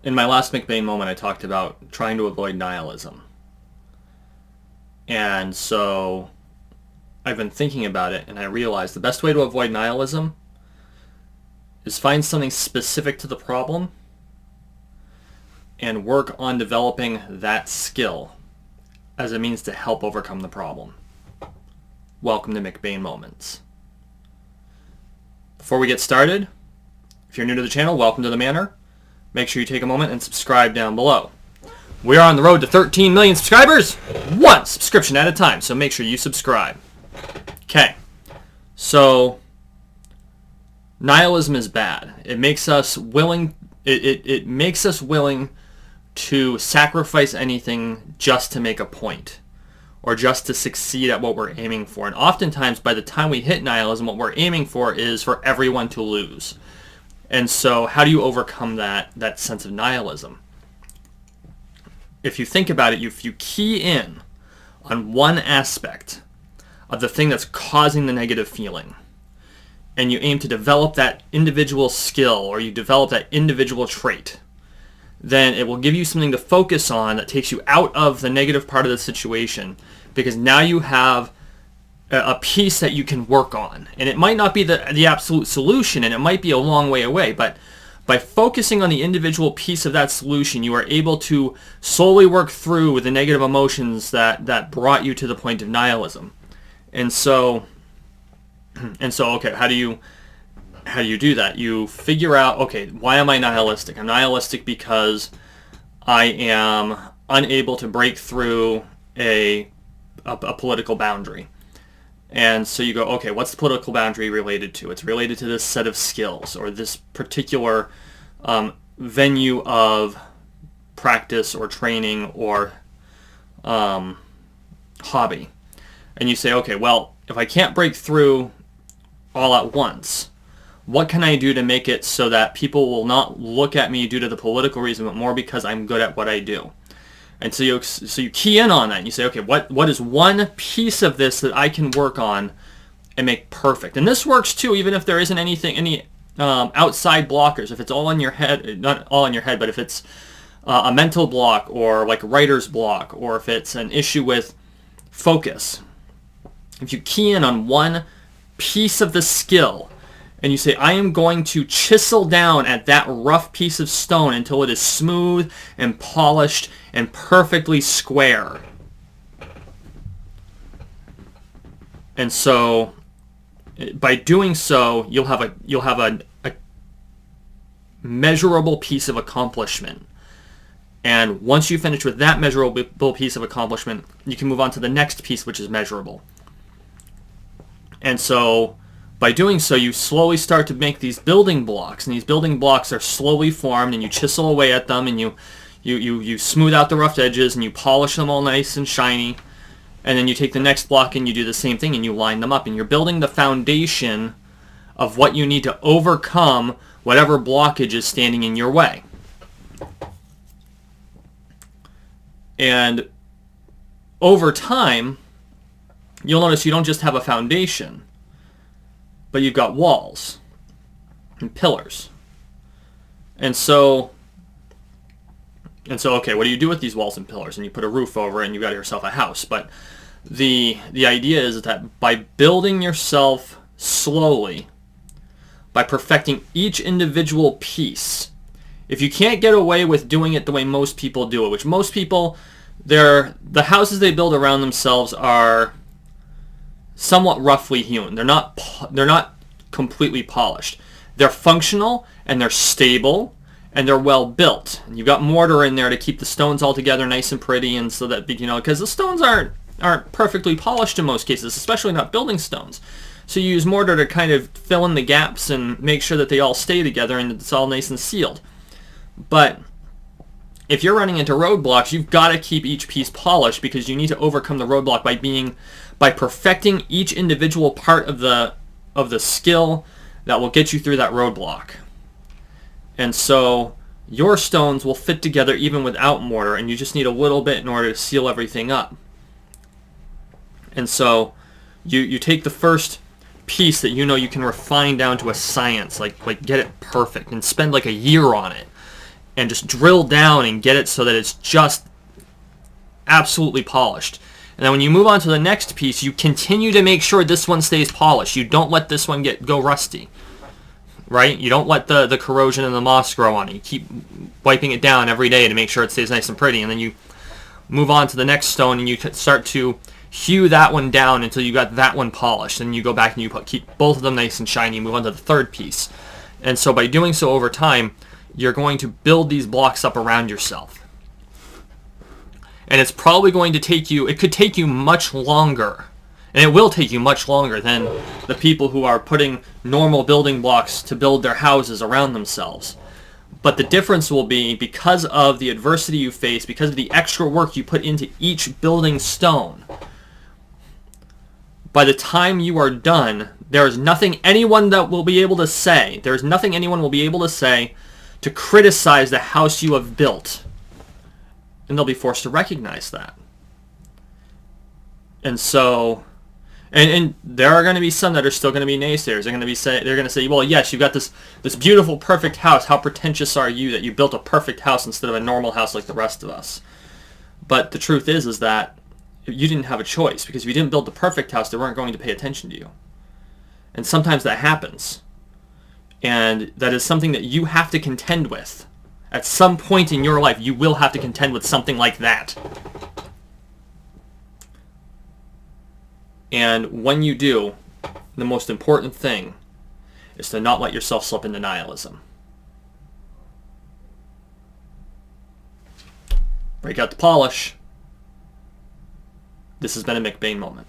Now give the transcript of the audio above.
in my last McBain moment, I talked about trying to avoid nihilism. And so I've been thinking about it, and I realized the best way to avoid nihilism is find something specific to the problem and work on developing that skill as a means to help overcome the problem. Welcome to McBain Moments. Before we get started, if you're new to the channel, welcome to the Manor. Make sure you take a moment and subscribe down below. We are on the road to 13 million subscribers, one subscription at a time, so make sure you subscribe. Okay, so nihilism is bad. It makes us willing. It makes us willing to sacrifice anything just to make a point, or just to succeed at what we're aiming for. And oftentimes, by the time we hit nihilism, what we're aiming for is for everyone to lose. And so, how do you overcome that sense of nihilism? If you think about it, if you key in on one aspect of the thing that's causing the negative feeling, and you aim to develop that individual skill, or you develop that individual trait, then it will give you something to focus on that takes you out of the negative part of the situation, because now you have a piece that you can work on. And it might not be the absolute solution, and it might be a long way away, but by focusing on the individual piece of that solution, you are able to slowly work through the negative emotions that brought you to the point of nihilism. And so okay, how do you do that? You figure out, okay, why am I nihilistic? I'm nihilistic because I am unable to break through a political boundary. And so you go, okay, what's the political boundary related to? It's related to this set of skills, or this particular venue of practice or training or hobby. And you say, okay, well, if I can't break through all at once, what can I do to make it so that people will not look at me due to the political reason, but more because I'm good at what I do? And so you key in on that, and you say, okay, what is one piece of this that I can work on and make perfect? And this works too, even if there isn't any outside blockers. If it's all in your head, not all in your head, but if it's a mental block, or like writer's block, or if it's an issue with focus, if you key in on one piece of the skill, and you say, I am going to chisel down at that rough piece of stone until it is smooth and polished and perfectly square. And so, by doing so, you'll have a measurable piece of accomplishment. And once you finish with that measurable piece of accomplishment, you can move on to the next piece, which is measurable. And so, by doing so, you slowly start to make these building blocks, and these building blocks are slowly formed, and you chisel away at them, and you smooth out the rough edges, and you polish them all nice and shiny, and then you take the next block and you do the same thing, and you line them up, and you're building the foundation of what you need to overcome whatever blockage is standing in your way. And over time, you'll notice you don't just have a foundation, but you've got walls and pillars. And so, okay, what do you do with these walls and pillars? And you put a roof over it, and you've got yourself a house. But the idea is that by building yourself slowly, by perfecting each individual piece, if you can't get away with doing it the way most people do it, which most people, the houses they build around themselves are somewhat roughly hewn. They're not completely polished. They're functional, and they're stable, and they're well built. And you've got mortar in there to keep the stones all together nice and pretty, and so that, because the stones aren't perfectly polished in most cases, especially not building stones. So you use mortar to kind of fill in the gaps and make sure that they all stay together and it's all nice and sealed. But if you're running into roadblocks, you've got to keep each piece polished, because you need to overcome the roadblock by perfecting each individual part of the skill that will get you through that roadblock. And so your stones will fit together even without mortar, and you just need a little bit in order to seal everything up. And so you take the first piece that you can refine down to a science, like get it perfect, and spend like a year on it. and just drill down and get it so that it's just absolutely polished. And then when you move on to the next piece, you continue to make sure this one stays polished. You don't let this one go rusty, right? You don't let the corrosion and the moss grow on it. You keep wiping it down every day to make sure it stays nice and pretty. And then you move on to the next stone, and you start to hew that one down until you got that one polished. And you go back and you keep both of them nice and shiny and move on to the third piece. And so by doing so over time, you're going to build these blocks up around yourself. And it's probably going to take you, it could take you much longer, and it will take you much longer than the people who are putting normal building blocks to build their houses around themselves. But the difference will be because of the adversity you face, because of the extra work you put into each building stone. By the time you are done, there is nothing anyone that will be able to say, there is nothing anyone will be able to say to criticize the house you have built. And they'll be forced to recognize that. And so, and there are going to be some that are still going to be naysayers. They're going to say, well, yes, you've got this beautiful, perfect house. How pretentious are you that you built a perfect house instead of a normal house like the rest of us? But the truth is that you didn't have a choice, because if you didn't build the perfect house, they weren't going to pay attention to you. And sometimes that happens. And that is something that you have to contend with. At some point in your life, you will have to contend with something like that. And when you do, the most important thing is to not let yourself slip into nihilism. Break out the polish. This has been a McBain moment.